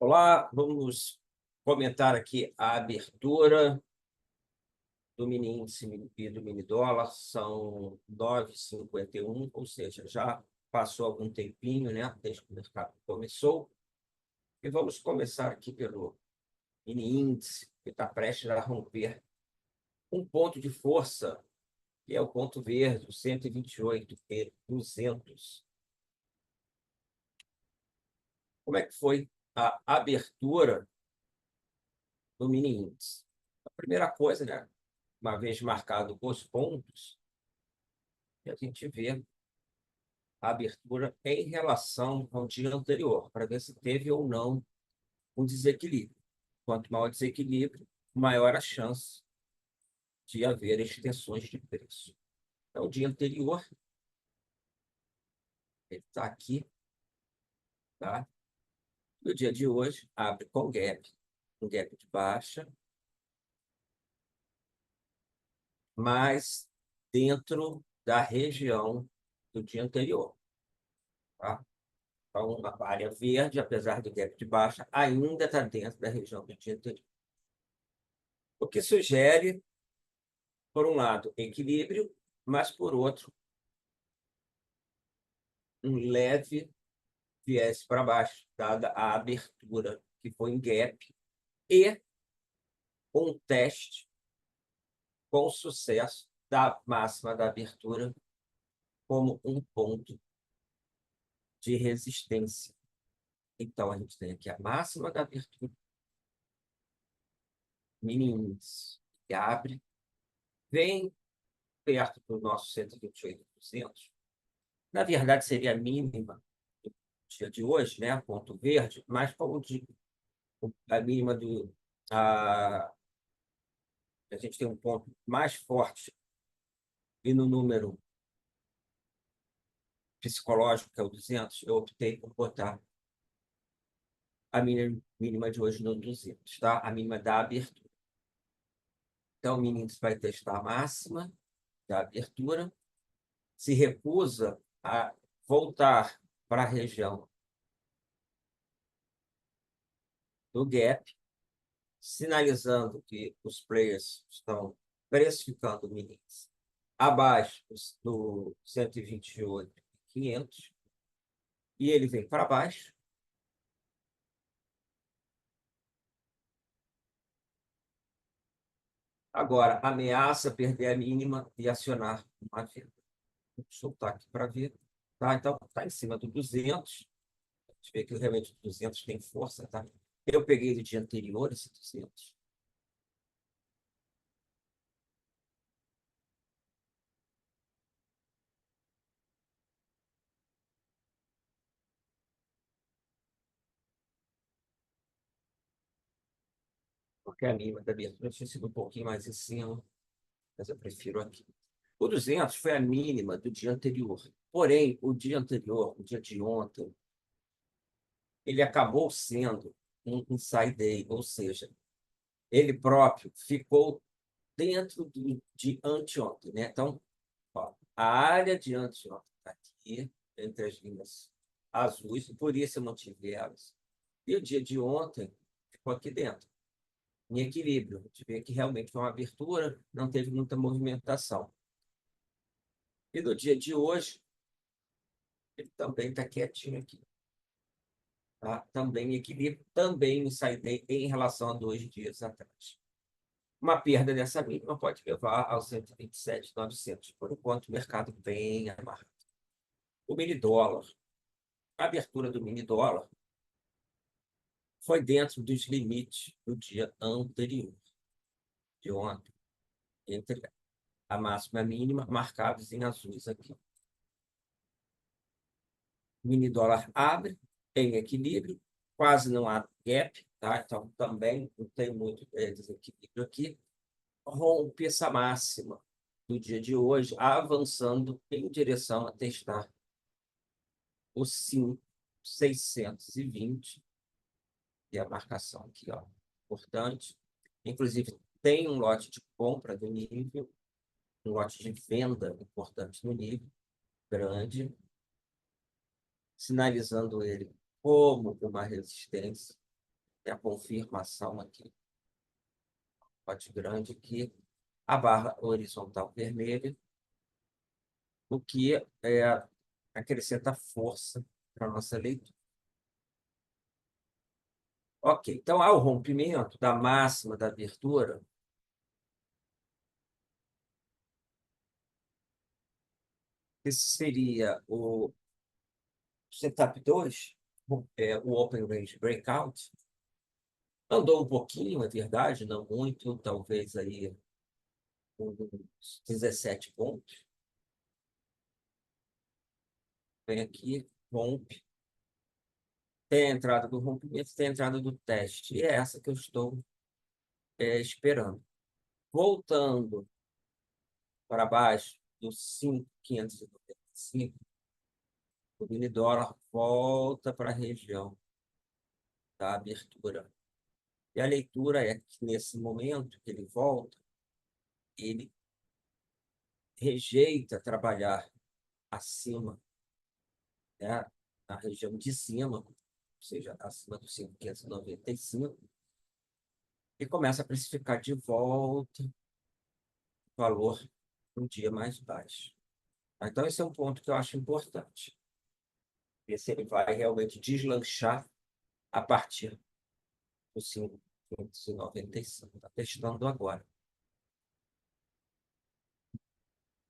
Olá, vamos comentar aqui a abertura do mini índice e do mini dólar. São 9,51, ou seja, já passou algum tempinho, né, desde que o mercado começou. E vamos começar aqui pelo mini índice, que está prestes a romper um ponto de força, que é o ponto verde, o 128,200. Como é que foi a abertura do mini índice? A primeira coisa, né, uma vez marcado os pontos, e a gente vê a abertura em relação ao dia anterior, para ver se teve ou não um desequilíbrio. Quanto maior o desequilíbrio, maior a chance de haver extensões de preço. Então, o dia anterior, ele está aqui, tá? E o dia de hoje abre com gap, um gap de baixa, mas dentro da região do dia anterior, tá? Então, a área verde, apesar do gap de baixa, ainda está dentro da região do dia anterior. O que sugere, por um lado, equilíbrio, mas, por outro, um leve viés para baixo, dada a abertura, que foi em gap, e um teste com sucesso da máxima da abertura como um ponto de resistência. Então, a gente tem aqui a máxima da abertura, mini índice, que abre, vem perto do nosso 128%. Na verdade, seria a mínima do dia de hoje, né? Ponto verde, mas como a mínima do. A gente tem um ponto mais forte e no número psicológico, que é o 200, eu optei por botar a mínima de hoje no 200, tá? A mínima da abertura. Então, o mini índice vai testar a máxima da abertura, se recusa a voltar para a região do gap, sinalizando que os players estão precificando o mini índice abaixo do 128.500, e ele vem para baixo. Agora, ameaça perder a mínima e acionar uma venda. Vou soltar aqui para ver. Tá? Então, está em cima do 200. A gente vê que realmente o 200 tem força. Tá? Eu peguei do dia anterior esse 200. Porque a mínima da abertura tinha sido um pouquinho mais em cima, mas eu prefiro aqui. O 200 foi a mínima do dia anterior. Porém, o dia anterior, o dia de ontem, ele acabou sendo um inside day, ou seja, ele próprio ficou dentro de anteontem, né? Então, ó, a área de anteontem está aqui, entre as linhas azuis, por isso eu mantive elas. E o dia de ontem ficou aqui dentro, em equilíbrio. A gente vê que realmente foi uma abertura, não teve muita movimentação. E no dia de hoje, ele também está quietinho aqui. Tá? Também em equilíbrio, também me saí em relação a 2 dias atrás. Uma perda dessa mínima pode levar aos 127.900. Por enquanto, o mercado bem amarrado. O mini dólar, a abertura do mini dólar foi dentro dos limites do dia anterior, de ontem, entre a máxima e a mínima, marcados em azuis aqui. O mini dólar abre em equilíbrio, quase não há gap, tá? Então também não tem muito desequilíbrio aqui. Rompe essa máxima do dia de hoje, avançando em direção a testar o 5.620, que é a marcação aqui, ó, importante. Inclusive, tem um lote de compra do nível, um lote de venda importante no nível, grande, sinalizando ele como uma resistência. é a confirmação aqui, pote grande, que a barra horizontal vermelha, o que acrescenta força para a nossa leitura. Ok, então, ao rompimento da máxima da abertura, esse seria o setup 2, o Open Range Breakout. Andou um pouquinho, é verdade, não muito, talvez aí uns 17 pontos. Vem aqui, rompe. Tem a entrada do rompimento, tem a entrada do teste. E é essa que eu estou esperando. Voltando para baixo do 5.595, o mini dólar volta para a região da abertura. E a leitura é que, nesse momento que ele volta, ele rejeita trabalhar acima, né, na região de cima, ou seja, acima dos 5.595, e começa a precificar de volta o valor no dia mais baixo. Então, esse é um ponto que eu acho importante. Ver se ele vai realmente deslanchar a partir dos 5.595. Está testando agora.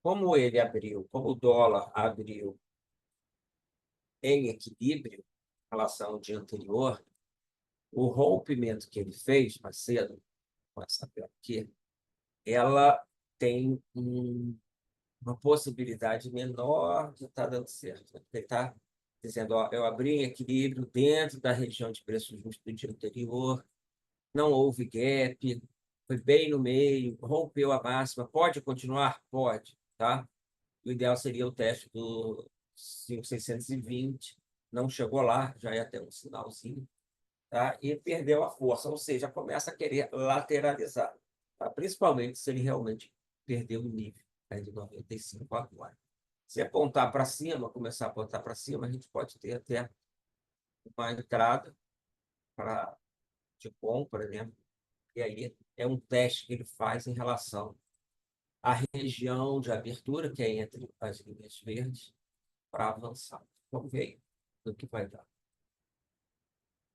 Como ele abriu, como o dólar abriu em equilíbrio em relação ao dia anterior, o rompimento que ele fez mais cedo, com essa tela aqui, ela tem uma possibilidade menor de estar dando certo. Ele está dizendo, ó, eu abri em equilíbrio dentro da região de preço justo do dia anterior, não houve gap, foi bem no meio, rompeu a máxima, pode continuar? Pode, tá? O ideal seria o teste do 5.620, não chegou lá, já ia ter um sinalzinho, tá? E perdeu a força, ou seja, começa a querer lateralizar, tá? Principalmente se ele realmente perdeu o nível, né, de 95 agora. Se apontar para cima, começar a apontar para cima, a gente pode ter até uma entrada de compra, né? E aí é um teste que ele faz em relação à região de abertura, que é entre as linhas verdes, para avançar. Vamos ver o que vai dar.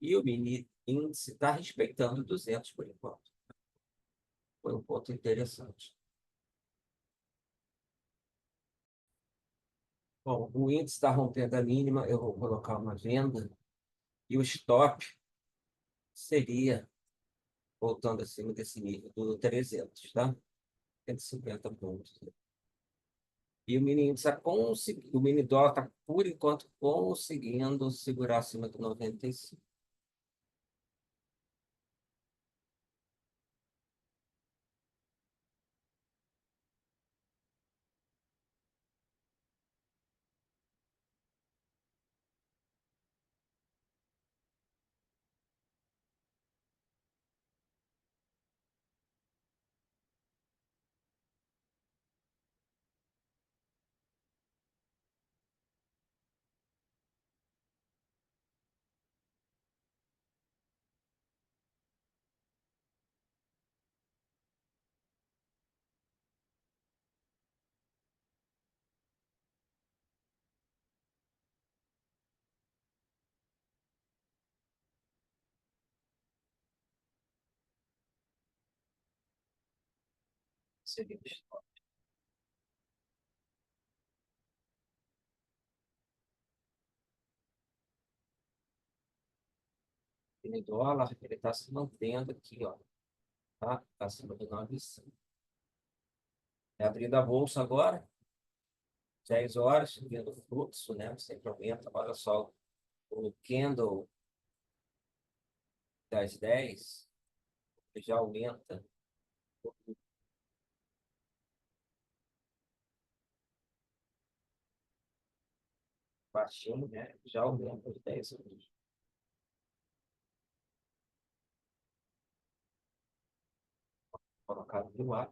E o mini índice está respeitando 200 por enquanto. Foi um ponto interessante. Bom, o índice está rompendo a mínima, eu vou colocar uma venda, e o stop seria, voltando acima desse nível, do 300, tá? 150 pontos. E o mini índice o mini dólar está, por enquanto, conseguindo segurar acima do 95. Seria o stop. O mini dólar, ele está se mantendo aqui, ó, tá? Acima do 95. É abrindo a bolsa agora, 10 horas, vendo o fluxo, né? Sempre aumenta. Olha só, o candle das 10 já aumenta. Baixinho, né? Já aumenta os 10 horas. Colocado no ar,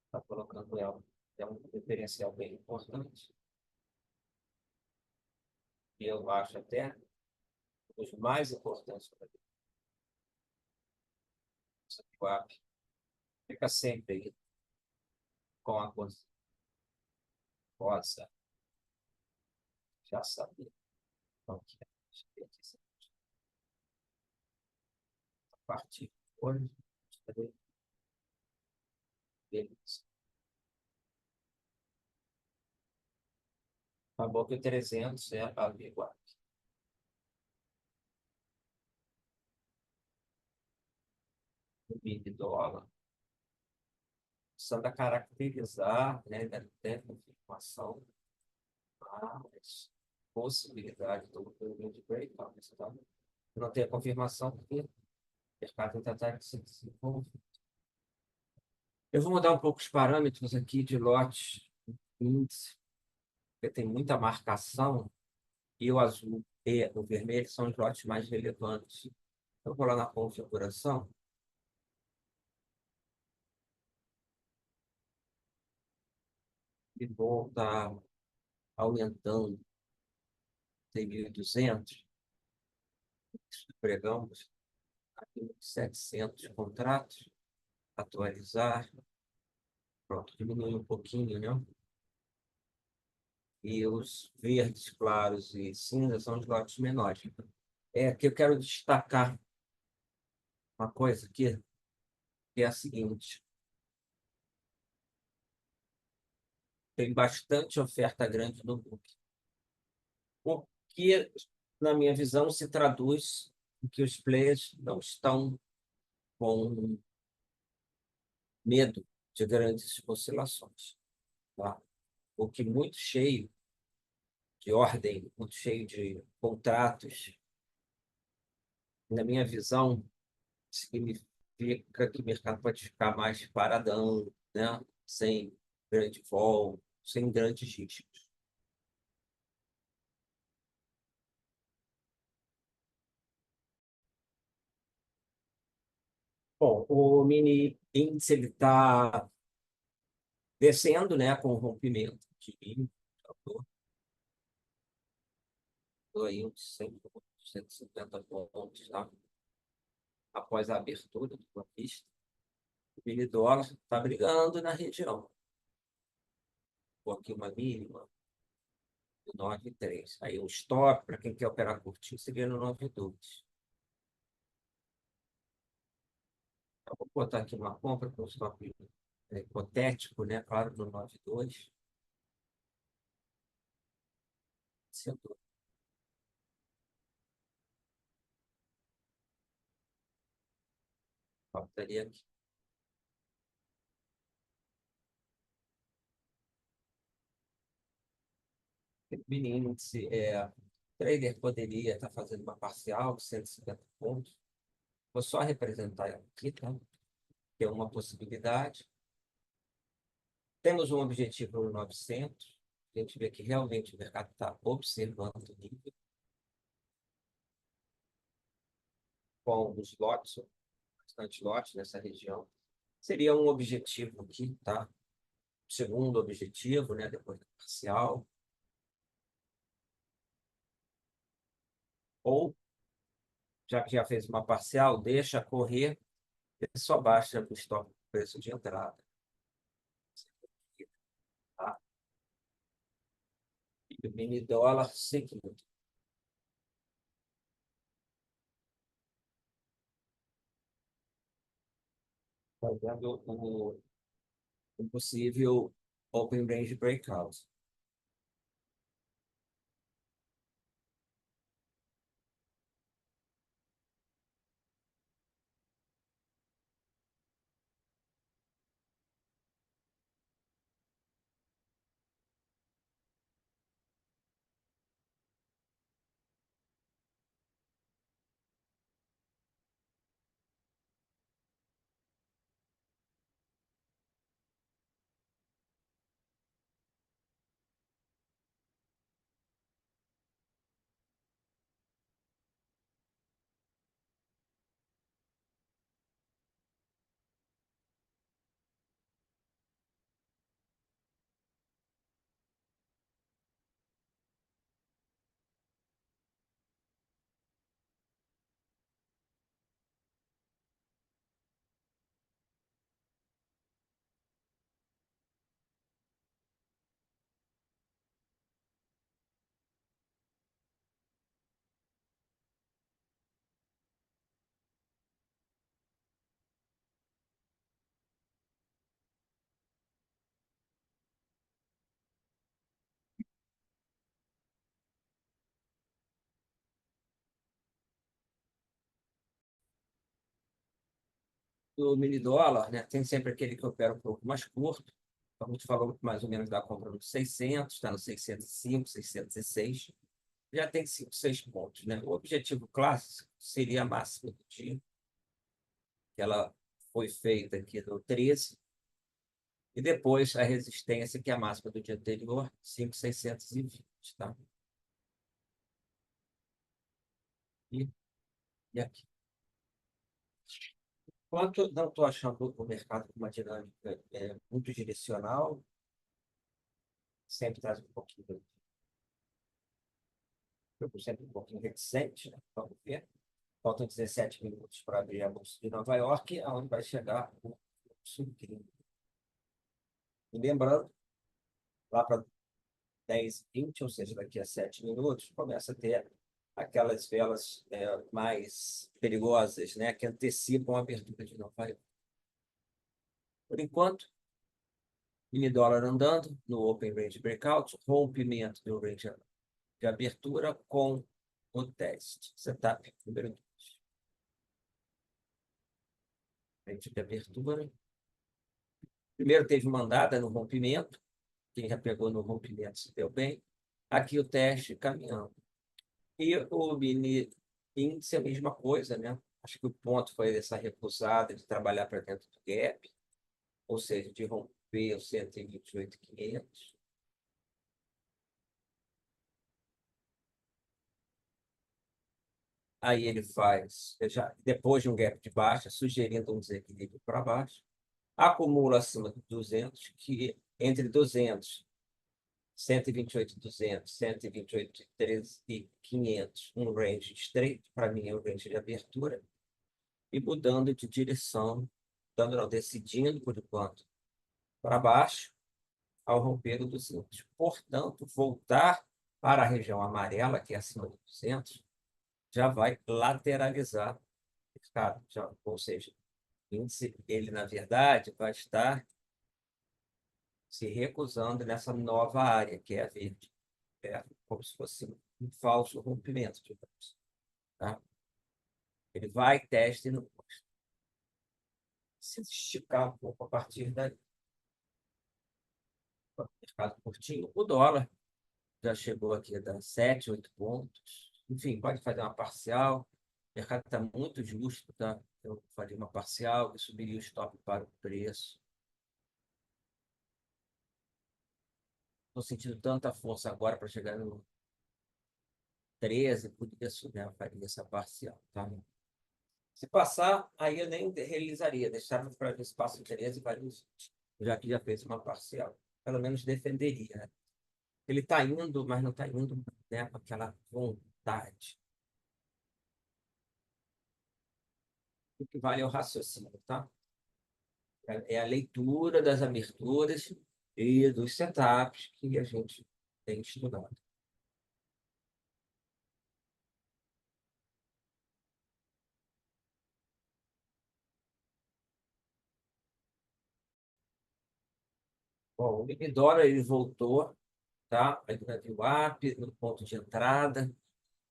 está colocando ela. É um diferencial bem importante. E eu acho até os mais importantes para ele. O app fica sempre aí com a coisa rosa, já sabia. Qual que é? Deixa eu ver aqui essa parte de cores. Cadê? Beleza. Acabou que o 300 é a igual. O mini dólar. Precisando caracterizar, né? Deve ter confirmação, mas possibilidade do de breakout, tá? Não tem a confirmação porque o mercado ainda está se desenvolvendo. Eu vou mudar um pouco os parâmetros aqui de lote índice, porque tem muita marcação, e o azul e o vermelho são os lotes mais relevantes. Eu vou lá na configuração e vou estar aumentando, tem 1.200, pregamos aqui 700 contratos, atualizar, pronto, diminuiu um pouquinho, né? E os verdes claros e cinzas são os lotes menores. É que eu quero destacar uma coisa aqui, que é a seguinte: tem bastante oferta grande no book, o que, na minha visão, se traduz em que os players não estão com medo de grandes oscilações, tá? O que muito cheio de ordem, muito cheio de contratos, na minha visão, significa que o mercado pode ficar mais paradão, né? Sem grande vol, sem grandes riscos. Bom, o mini índice ele está descendo, né, com o rompimento de mínimo, estou aí uns 100, 150 pontos, tá? Após a abertura do pista. O mini dólar está brigando na região. Vou aqui uma mínima do 9,3. Aí o stop, para quem quer operar curtinho, seria no 9,2. Eu vou botar aqui uma compra com stop hipotético, né? Claro, no 9,2. Sendo faltaria aqui. Mini índice, trader poderia estar fazendo uma parcial de 150 pontos. Vou só representar aqui, tá? Que é uma possibilidade. Temos um objetivo no 900. A gente vê que realmente o mercado está observando o nível com os lotes, bastante lotes nessa região. Seria um objetivo aqui, tá? Segundo objetivo, né? Depois da parcial. Ou, já que já fez uma parcial, deixa correr e só baixa o stop preço de entrada. Tá? E o mini dólar seguindo. Fazendo o possível open range breakout. do mini dólar, né? Tem sempre aquele que opera um pouco mais curto. A gente falou mais ou menos da compra nos 600, está no 605, 606. Já tem 5, 6 pontos, né? O objetivo clássico seria a máxima do dia, que ela foi feita aqui no 13, e depois a resistência, que é a máxima do dia anterior, 5.620, tá? E, e aqui. Quanto não estou achando o mercado com uma dinâmica muito direcional, sempre traz um pouquinho, eu sempre um pouquinho reticente, né? Vamos ver. Faltam 17 minutos para abrir a Bolsa de Nova York, aonde vai chegar o subprime. E lembrando, lá para 10h20, ou seja, daqui a 7 minutos, começa a ter aquelas velas mais perigosas, né, que antecipam a abertura de Nova York. Por enquanto, mini dólar andando no Open Range Breakout, rompimento do range de abertura com o teste. Setup número 2. Range de abertura. Primeiro teve mandada no rompimento. Quem já pegou no rompimento se deu bem. Aqui o teste caminhando. E o mini índice é a mesma coisa, né? Acho que o ponto foi essa recusada de trabalhar para dentro do gap, ou seja, de romper o 128.500. Aí ele faz, já, depois de um gap de baixa, sugerindo um desequilíbrio para baixo, acumula acima de 200, que entre 200, 128.200, 128.500, um range estreito, para mim é o range de abertura, e mudando de direção, dando não, decidindo por enquanto para baixo ao romper o 200. Portanto, voltar para a região amarela, que é acima de 200, já vai lateralizar o mercado. Já, ou seja, o índice, ele, na verdade, vai estar se recusando nessa nova área, que é a verde. É como se fosse um falso rompimento, digamos. Tá? Ele vai, teste e não se esticar um pouco a partir daí. Mercado curtinho. O dólar já chegou aqui a dar 7, 8 pontos. Enfim, pode fazer uma parcial. O mercado está muito justo, tá? Eu faria uma parcial e subiria o stop para o preço. Estou sentindo tanta força agora para chegar no 13, por isso, né? Eu faria essa parcial, tá? Se passar, aí eu nem realizaria, deixava para ver se passa o 13 e varia os 20, já que já fez uma parcial. Pelo menos defenderia, né? Ele está indo, mas não está indo, né, com aquela vontade. O que vale é o raciocínio, tá? É a leitura das aberturas e dos setups que a gente tem estudado. Bom, o Mibidora, ele voltou, tá? Ainda viu up no ponto de entrada,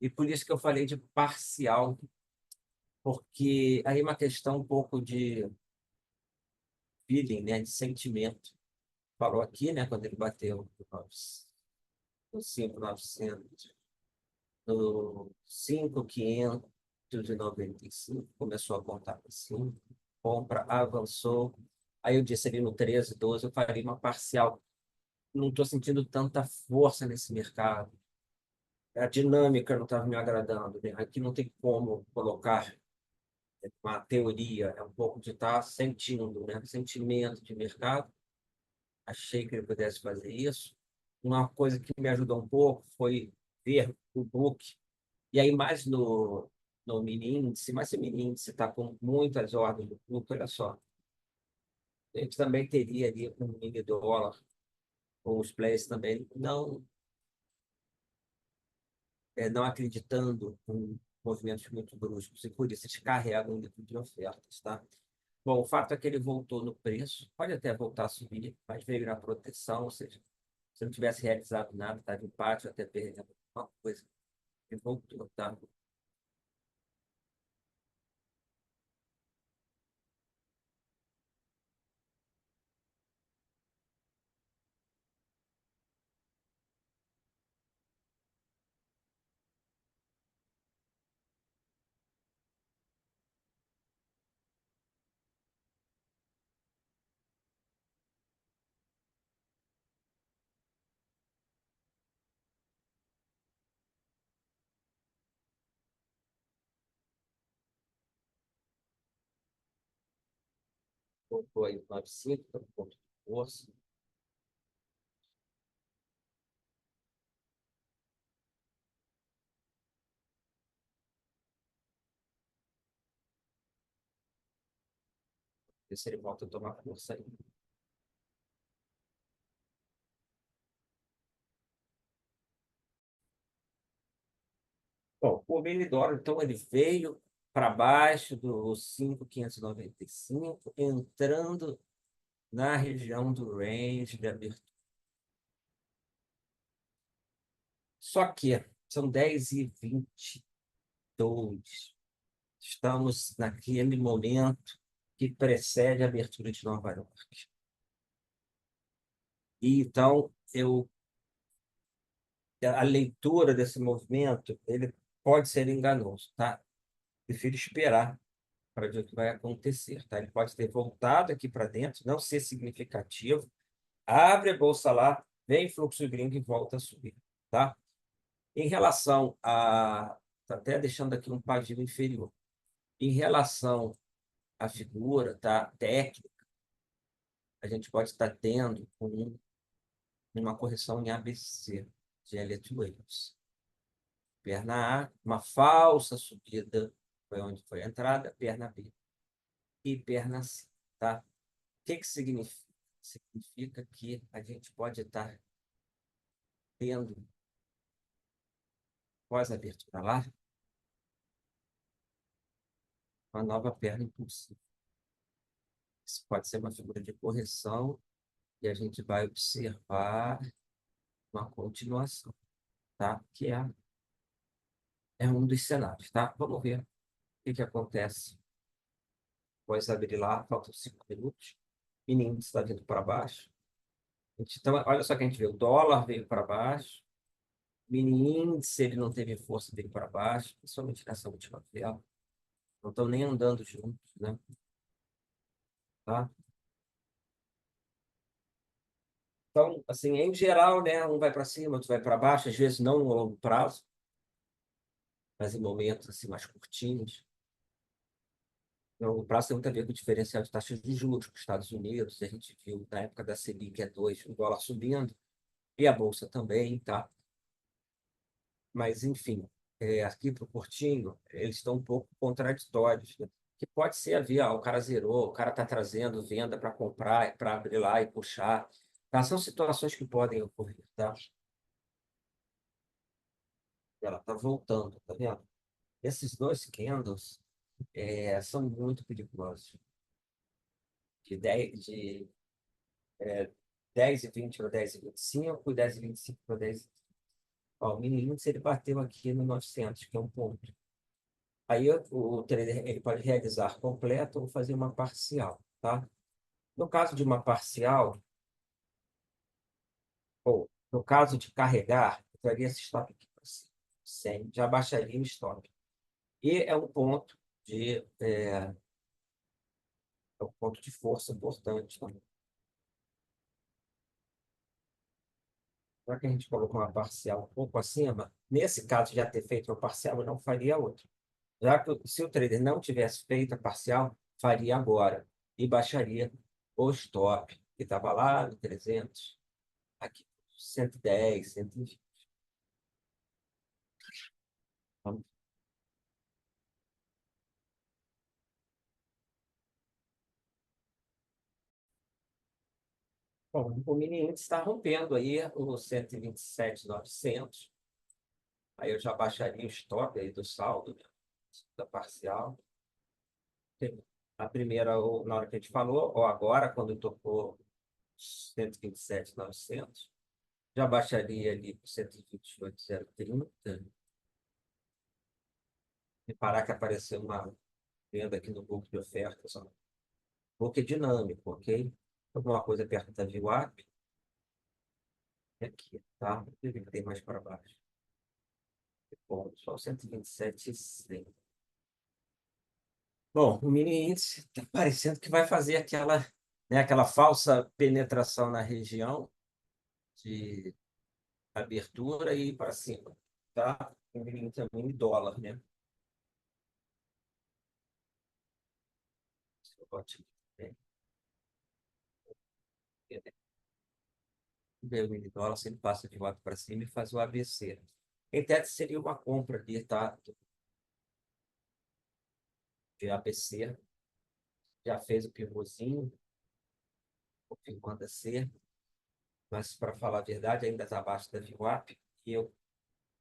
e por isso que eu falei de parcial, porque aí é uma questão um pouco de feeling, né? De sentimento. Falou aqui, né? Quando ele bateu no 5.900, no 5.595, começou a contar para cima, compra, avançou. Aí eu disse ali no 13, 12, eu faria uma parcial. Não estou sentindo tanta força nesse mercado. A dinâmica não estava me agradando, né? Aqui não tem como colocar uma teoria, é um pouco de estar sentindo, né? Sentimento de mercado. Achei que ele pudesse fazer isso. Uma coisa que me ajudou um pouco foi ver o book. E aí, mais no mini índice, mas se o mini índice está com muitas ordens do book, olha só. A gente também teria ali um mini dólar, ou os players também não acreditando em movimentos muito bruscos, e por isso eles carregam o nível de ofertas, tá? Bom, o fato é que ele voltou no preço, pode até voltar a subir, mas veio na proteção, ou seja, se não tivesse realizado nada, estava em pátio, até perdendo alguma coisa, ele voltou, tá? Voltou aí 9,5, tá um ponto de força. Ver se ele volta a tomar força aí. Bom, o mini dólar, então, ele veio para baixo do 5.595, entrando na região do range de abertura. Só que são 10h22. Estamos naquele momento que precede a abertura de Nova York. E, então, a leitura desse movimento, ele pode ser enganoso, tá? Prefiro esperar para ver o que vai acontecer, tá? Ele pode ter voltado aqui para dentro, não ser significativo, abre a bolsa lá, vem fluxo gringo e volta a subir, tá? Em relação a... Tá até deixando aqui um pavilhão inferior. Em relação à figura, tá? Técnica, a gente pode estar tendo uma correção em ABC de Elliott Wave. Perna A, uma falsa subida, foi onde foi a entrada, perna B e perna C, tá? O que que significa? Significa que a gente pode estar tendo, após a abertura lá, uma nova perna impulsiva. Isso pode ser uma figura de correção e a gente vai observar uma continuação, tá? Que é um dos cenários, tá? Vamos ver o que acontece após abrir lá, faltam 5 minutos. E nem está vindo para baixo. Então, olha só que a gente vê, o dólar veio para baixo, o mini índice ele não teve força, veio para baixo, principalmente nessa última vela. Não estão nem andando juntos, né? Tá? Então, assim, em geral, né, um vai para cima, outro vai para baixo, às vezes não no longo prazo, mas em momentos assim, mais curtinhos. No longo prazo tem muito a ver com o diferencial de taxas de juros para os Estados Unidos. A gente viu na época da Selic é 2, o dólar subindo, e a Bolsa também, tá? Mas, enfim, aqui para o curtinho, eles estão um pouco contraditórios, né? Que pode ser a via, o cara zerou, o cara está trazendo venda para comprar, para abrir lá e puxar. Tá? São situações que podem ocorrer, tá? Ela está voltando, tá vendo? Esses dois candles são muito perigosos. De 10, é, 10,20 para 10,25, 10,25 para 10. Ó, o mini índice ele bateu aqui no 900, que é um ponto. Aí o trader ele pode realizar completo ou fazer uma parcial, tá? No caso de uma parcial, ou no caso de carregar, eu traria esse stop aqui para cima, 100, já baixaria o stop. E é um ponto de força importante, tá? Já que a gente colocou uma parcial um pouco acima, nesse caso já ter feito uma parcial, eu não faria outra. Já que se o trader não tivesse feito a parcial, faria agora e baixaria o stop, que estava lá no 300, aqui 110, 120. Vamos. Bom, o mini índice está rompendo aí o 127.900. Aí eu já baixaria o stop aí do saldo, né, da parcial. A primeira, na hora que a gente falou, ou agora, quando tocou 127.900, já baixaria ali para 128.030. Reparar que apareceu uma venda aqui no grupo de ofertas, ó. Book dinâmico, ok? Alguma coisa perto da VWAP, aqui, tá? Ele tem mais para baixo. Bom, só 127,100. Bom, o mini índice está parecendo que vai fazer aquela falsa penetração na região de abertura e ir para cima, tá? O mini índice é mini dólar, né? Ótimo. O mini dólar, se ele passa de lado para cima e faz o ABC. Em tese, seria uma compra ali, tá? De ABC. Já fez o pivôzinho, confirmando a ser, mas para falar a verdade, ainda está abaixo da VWAP e eu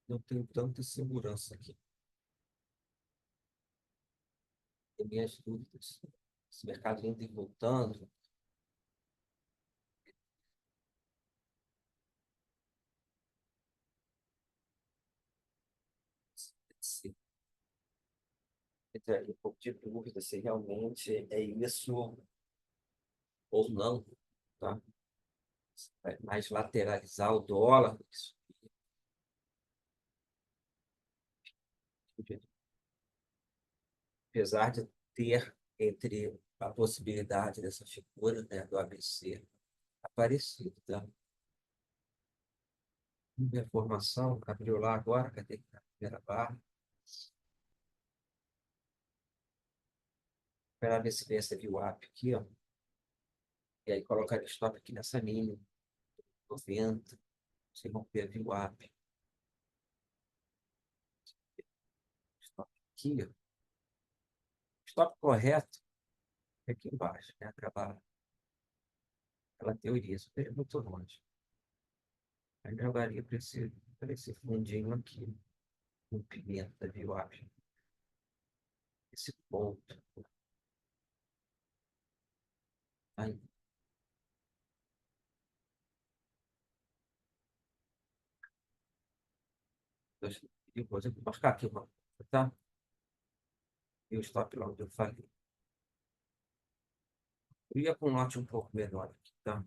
não tenho tanta segurança aqui. Tenho minhas dúvidas. Esse mercado indo e voltando, se entraria um pouco de dúvida se realmente é isso ou não, tá? Vai mais lateralizar o dólar, isso, apesar de ter entre a possibilidade dessa figura, né, do ABC aparecido, tá? Minha formação abriu lá agora, cadê a primeira barra? Esperar ver se vem essa VWAP aqui, ó. E aí colocar o stop aqui nessa mínima, 90, se romper a VWAP. Stop aqui, ó. Stop correto é aqui embaixo, né? Acabar aquela teoria, isso é muito longe. Aí jogaria para esse fundinho aqui, com pimenta, VWAP. Esse ponto. Aí, depois eu vou marcar aqui uma, tá? E o stop lá onde eu falei. Eu ia com um lote um pouco menor aqui, tá?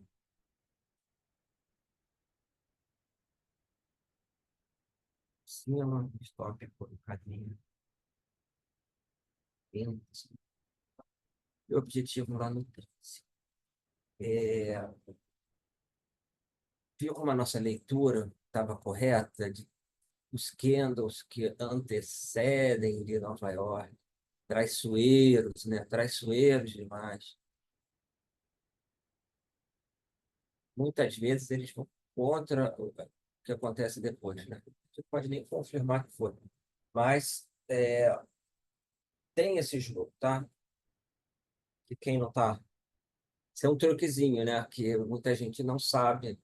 Cima, stop por um bocadinho. Dentro. E o objetivo lá no 13. É, viu como a nossa leitura estava correta de os candles que antecedem de Nova York, traiçoeiros, né? Traiçoeiros demais. Muitas vezes eles vão contra o que acontece depois, né? Você pode nem confirmar que foi, mas tem esse jogo, tá? Que quem não tá, isso é um truquezinho, né? Que muita gente não sabe,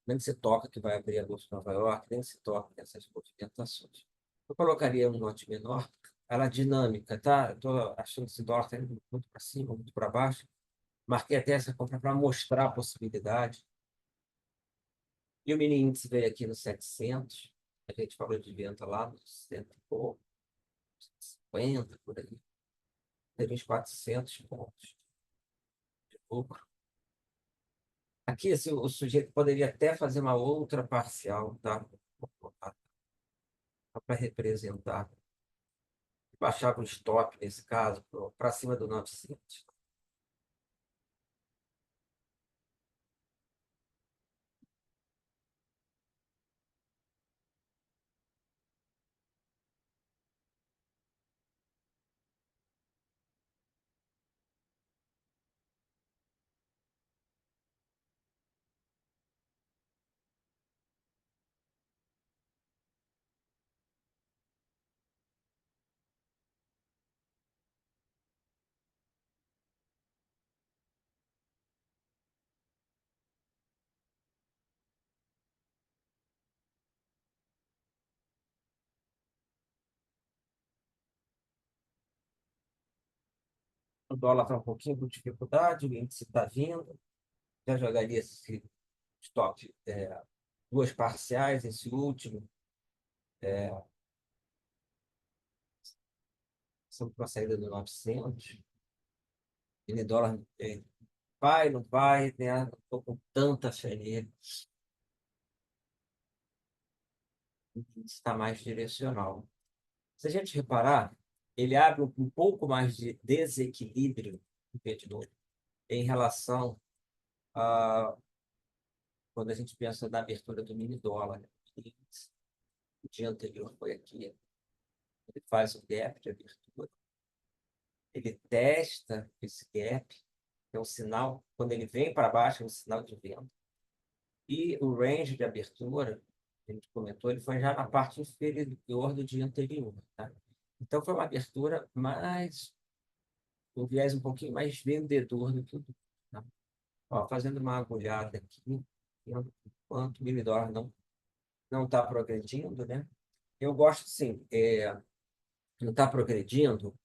nem se toca que vai abrir a Bolsa de Nova York, nem se toca nessas movimentações. Eu colocaria um lote menor, ela é dinâmica, tá? Estou achando esse dólar tá indo muito para cima, muito para baixo. Marquei até essa compra para mostrar a possibilidade. E o mini índice veio aqui no 700. A gente falou de venda lá no 100 e pouco, 50 por aí. Teve uns 400 pontos de lucro. Aqui, o sujeito poderia até fazer uma outra parcial, tá? Para representar. Baixava o stop, nesse caso, para cima do 900. O dólar está um pouquinho com dificuldade, o índice está vindo. Já jogaria esse stop, duas parciais, esse último, sobre a saída do 900. Ele dólar vai, não vai, né? Não estou com tanta fé nele. Está mais direcional. Se a gente reparar, ele abre um pouco mais de desequilíbrio de novo, em relação a quando a gente pensa na abertura do mini dólar. O dia anterior foi aqui. Ele faz um gap de abertura, ele testa esse gap, é um sinal, quando ele vem para baixo, é um sinal de venda. E o range de abertura, que a gente comentou, ele foi já na parte inferior do dia anterior, tá? Então, foi uma abertura mais, um viés um pouquinho mais vendedor do que o do, tá? Ó, fazendo uma agulhada aqui, enquanto o mini dólar não está progredindo, né? Eu gosto, sim, não está progredindo,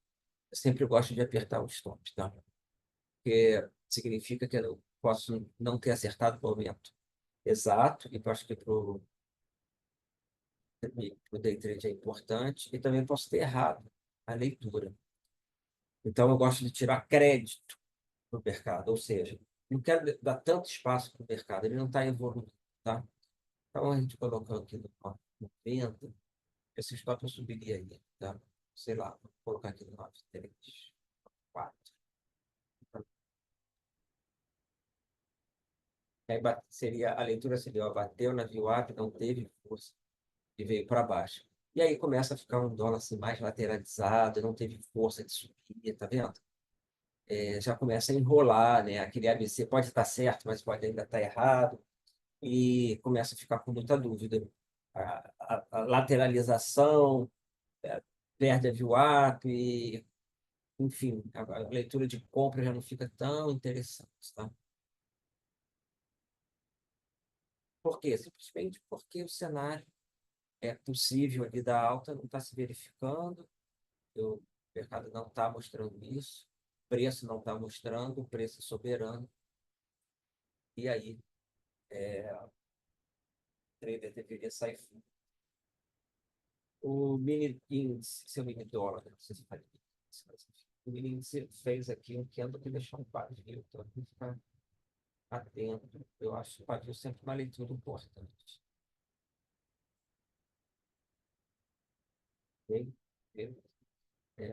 eu sempre gosto de apertar o stop, tá? Porque significa que eu posso não ter acertado o momento exato, e eu acho que para o day trade é importante, e também posso ter errado a leitura. Então, eu gosto de tirar crédito no mercado, ou seja, não quero dar tanto espaço para o mercado, ele não está evoluindo, tá? Então, a gente colocando aqui no 90, esse stop eu subiria aí, tá? Sei lá, vou colocar aqui no 93, 4. Aí seria, a leitura seria, ó, bateu na VWAP, não teve força e veio para baixo. E aí começa a ficar um dólar assim, mais lateralizado, não teve força de subir, tá vendo? Já começa a enrolar, né? Aquele ABC pode estar certo, mas pode ainda estar errado, e começa a ficar com muita dúvida. A lateralização, perde a VWAP, enfim, a leitura de compra já não fica tão interessante, tá? Por quê? Simplesmente porque o cenário é possível ali da alta não está se verificando, o mercado não está mostrando isso, o preço não está mostrando, o preço é soberano, e aí o trader deveria sair fora. O mini índice, seu mini dólar, não sei se faz isso, mas enfim, o mini índice fez aqui um candle que deixou um pavio, então tem que ficar atento. Eu acho que o pavio sempre uma leitura importante. Ok?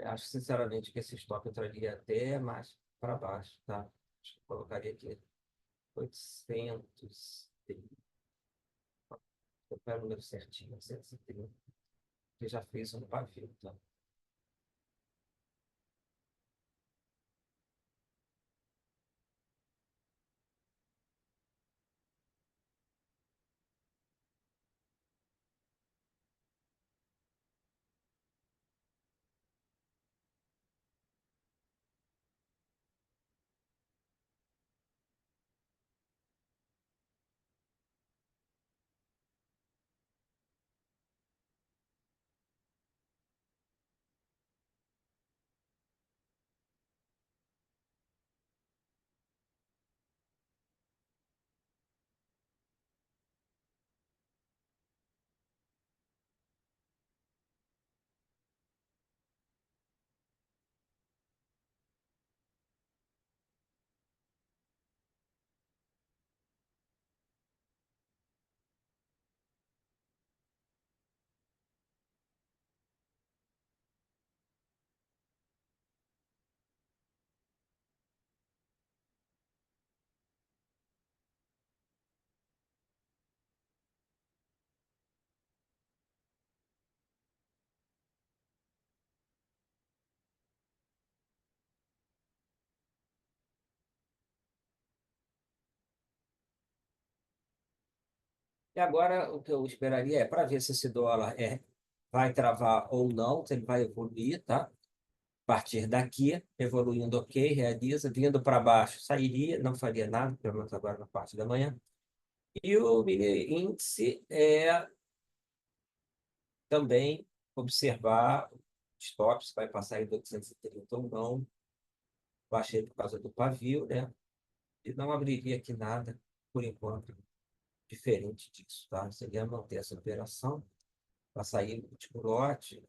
Acho sinceramente que esse stop entraria até mais para baixo, tá? Acho que eu colocaria aqui 800, eu pego o número certinho, 830, que já fez um pavio, tá? E agora o que eu esperaria é para ver se esse dólar vai travar ou não, se ele vai evoluir, tá? A partir daqui, evoluindo ok, realiza, vindo para baixo, sairia, não faria nada, pelo menos agora na parte da manhã. E o mini índice também observar stops, vai passar em 230 ou não, baixei por causa do pavio, né? E não abriria aqui nada, por enquanto, diferente disso, tá? Seria manter essa operação para sair no último lote.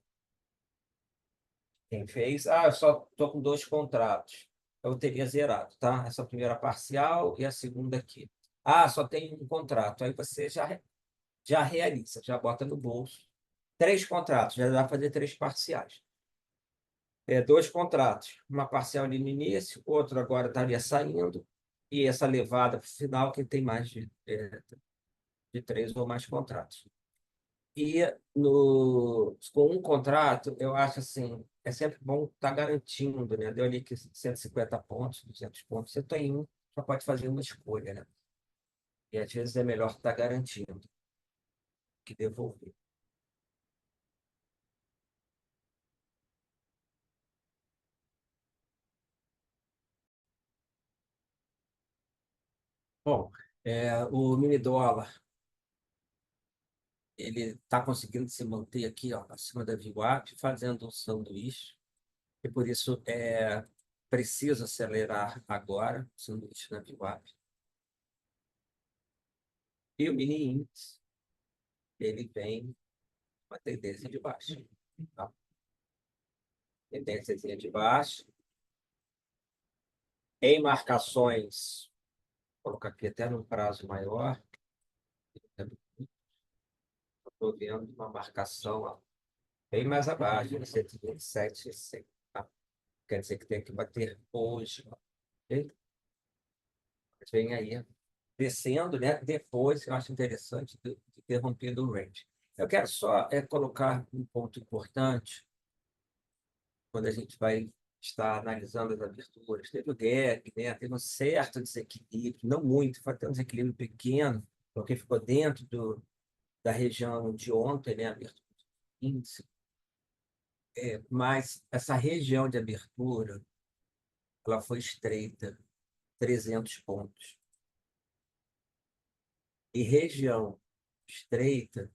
Quem fez? Ah, eu só estou com dois contratos. Eu teria zerado, tá? Essa primeira parcial e a segunda aqui. Ah, só tem um contrato. Aí você já realiza, já bota no bolso. Três contratos, já dá para fazer três parciais. Dois contratos, uma parcial ali no início, outro agora estaria saindo, e essa levada para o final, que tem mais de três ou mais contratos. E com um contrato, eu acho assim, é sempre bom estar garantindo, né? Deu ali que 150 pontos, 200 pontos, você tem um, só pode fazer uma escolha, né? E às vezes é melhor estar garantindo que devolver. Bom, o mini dólar, ele está conseguindo se manter aqui, ó, acima da VWAP, fazendo um sanduíche, e por isso precisa acelerar agora o sanduíche na VWAP. E o mini índice, ele vem uma tendência de baixa, tá? Tendência de baixa. Em marcações, vou colocar aqui até num prazo maior, estou vendo uma marcação ó, bem mais abaixo, de 127, tá? Quer dizer que tem que bater hoje. Ok? Vem aí descendo, né? Depois, eu acho interessante de ter rompido o range. Eu quero só colocar um ponto importante quando a gente vai estar analisando as aberturas. Teve o gap, né? Teve um certo desequilíbrio, não muito, foi até um desequilíbrio pequeno, porque ficou dentro da região de ontem, né? Abertura do índice. Mas essa região de abertura, ela foi estreita, 300 pontos. E região estreita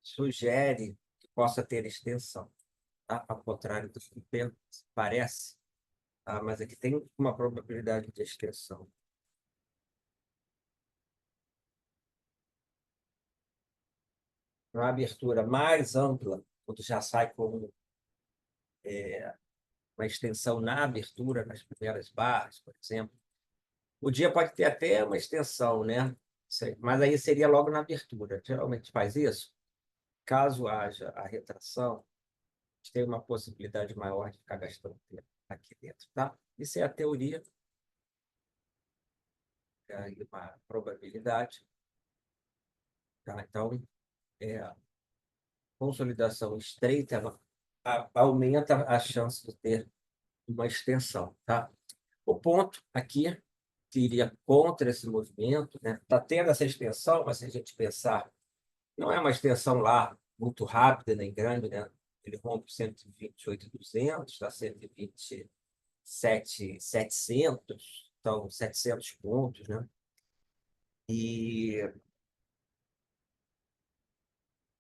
sugere que possa ter extensão, tá? Ao contrário do que parece, tá? Mas aqui tem uma probabilidade de extensão. Uma abertura mais ampla, quando já sai com uma extensão na abertura, nas primeiras barras, por exemplo. O dia pode ter até uma extensão, né? Mas aí seria logo na abertura. Geralmente faz isso. Caso haja a retração, a gente tem uma possibilidade maior de ficar gastando tempo aqui dentro, tá? Isso é a teoria, uma probabilidade, tá? Então, a consolidação estreita ela aumenta a chance de ter uma extensão, tá? O ponto aqui que iria contra esse movimento, né? Está tendo essa extensão, mas se a gente pensar, não é uma extensão lá muito rápida nem grande, né? Ele rompe 128.200, está 127.700, então 700 pontos, né? E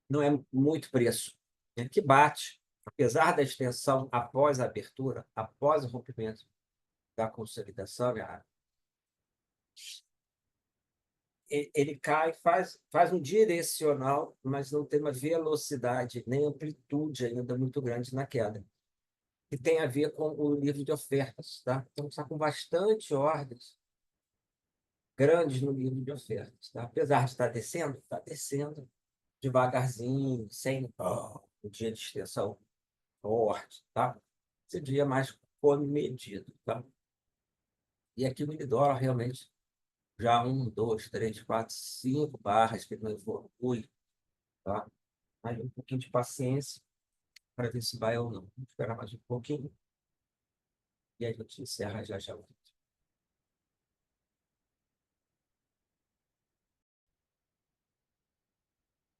não é muito preço. Ele que bate, apesar da extensão após a abertura, após o rompimento da consolidação, né? Ele cai, faz um direcional, mas não tem uma velocidade nem amplitude ainda muito grande na queda. E tem a ver com o livro de ofertas, tá? Então, está com bastante ordens grandes no livro de ofertas, tá? Apesar de estar descendo, está descendo devagarzinho, sem um dia de extensão forte, tá? Esse dia é mais comedido, tá? E aqui o mini-dólar realmente já um, dois, três, quatro, cinco barras que ele não evolui, tá? Aí um pouquinho de paciência para ver se vai ou não. Vamos esperar mais um pouquinho e aí a gente encerra já já.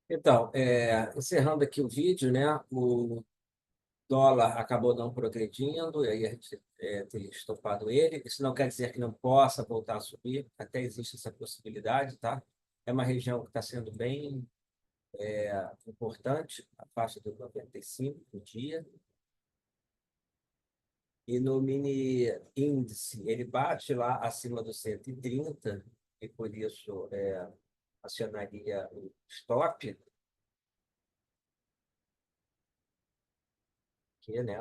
Então, encerrando aqui o vídeo, né? O dólar acabou não progredindo, e aí a gente tem estopado ele. Isso não quer dizer que não possa voltar a subir, até existe essa possibilidade, tá? É uma região que está sendo bem importante, a faixa do 95 no dia. E no mini índice, ele bate lá acima do 130, e por isso acionaria o stop, que, né?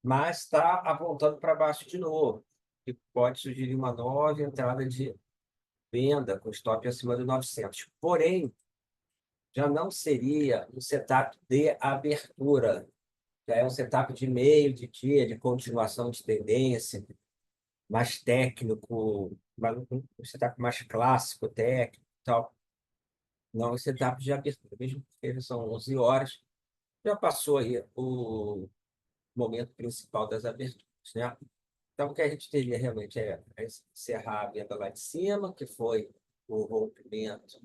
Mas está apontando para baixo de novo, e pode sugerir uma nova entrada de venda com stop acima do 900. Porém, já não seria um setup de abertura, já é um setup de meio de dia, de continuação de tendência, mais técnico, um setup mais clássico, técnico e tal. Não, esse setup de abertura, mesmo porque são 11 horas, já passou aí o momento principal das aberturas, né? Então, o que a gente teria realmente é encerrar a venda lá de cima, que foi o rompimento,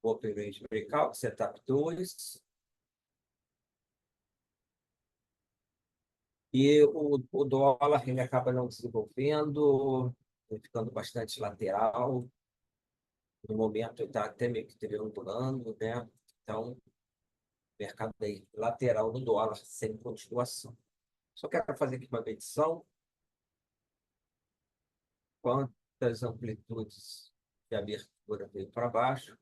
o Open Range Breakout, Setup 2, e o dólar ele acaba não desenvolvendo, ficando bastante lateral. No momento, ele está até meio que triangulando, né? Então, o mercado aí lateral no dólar, sem continuação. Só quero fazer aqui uma medição. Quantas amplitudes de abertura veio para baixo?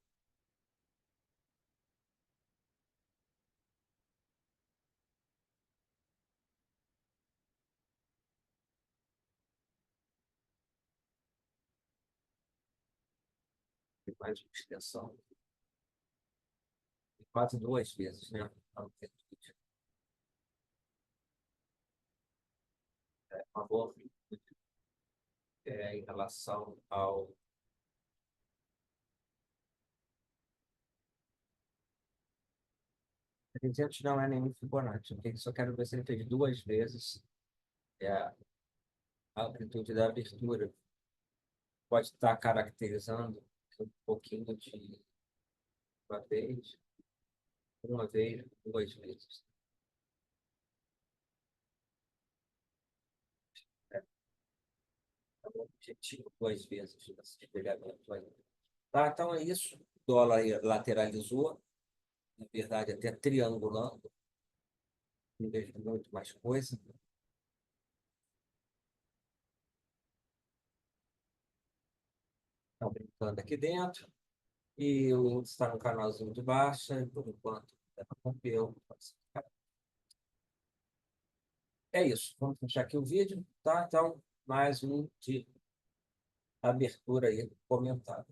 Tem mais uma extensão. Quase duas vezes, né? A amplitude. Uma boa amplitude em relação ao 300 não é nenhum Fibonacci. Eu só quero ver se ele fez duas vezes a amplitude da abertura. Pode estar caracterizando um pouquinho de uma vez, duas vezes. É, é um objetivo duas vezes nesse espelhamento aí. Tá, então é isso. O dólar aí lateralizou, na verdade, até triangulando, não vejo muito mais coisa. Está brincando aqui dentro. E o índice está no canalzinho de baixa, por enquanto, rompeu. É isso. Vamos fechar aqui o vídeo, tá? Então, mais um de abertura aí comentada.